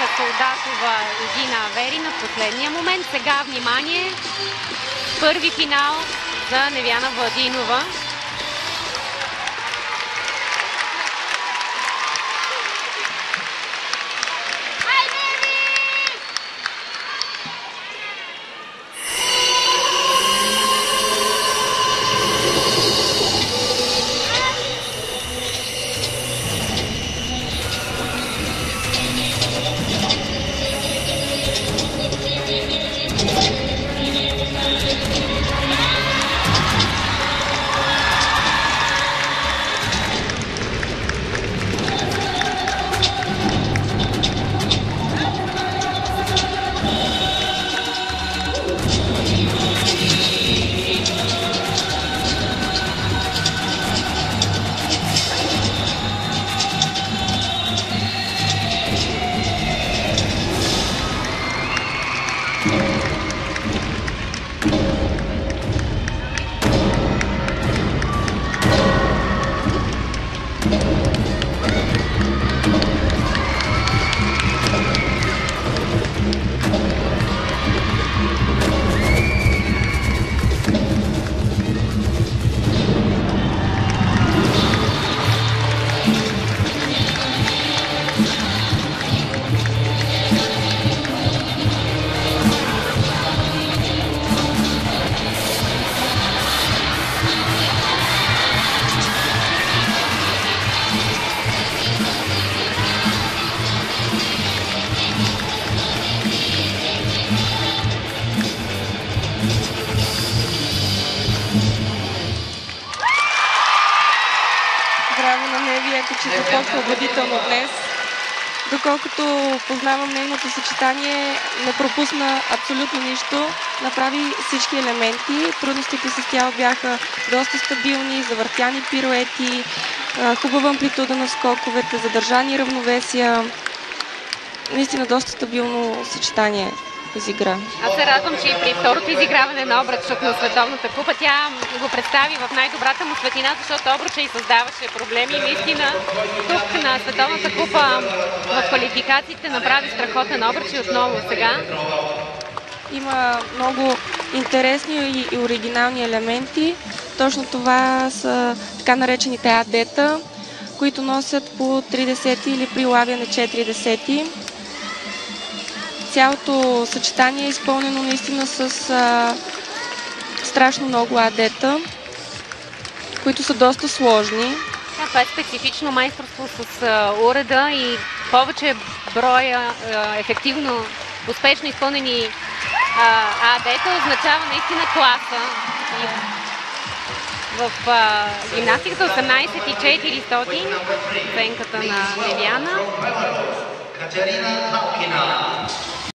Янка Солдатова и Дина Аверина в последния момент. Сега внимание, първи финал за Невяна Владинова. Браво на Неви, ето че започва убедително днес. Доколкото познавам нейното съчетание, не пропусна абсолютно нищо. Направи всички елементи. Трудностите с тяло бяха доста стабилни, завъртяни пируети, хубава амплитуда на скоковете, задържани равновесия. Наистина доста стабилно съчетание изигра. Аз се радвам, че и при второто изиграване на Обръчът на Световната купа тя го представи в най-добрата му светлина, защото Обръчът и създаваше проблеми. И наистина тук на Световната купа в квалификациите направи страхотен Обръч и отново сега. Има много интересни и оригинални елементи. Точно това са така наречените АД-та, които носят по 30 или при лавяне 40. Цялото съчетание е изпълнено наистина с страшно много АД-та, които са доста сложни. Това е специфично майсторство с уреда и повече броя ефективно, успешно изпълнени АД-та означава наистина класа. И в гимнастиката 18,400 оценката на Невяна.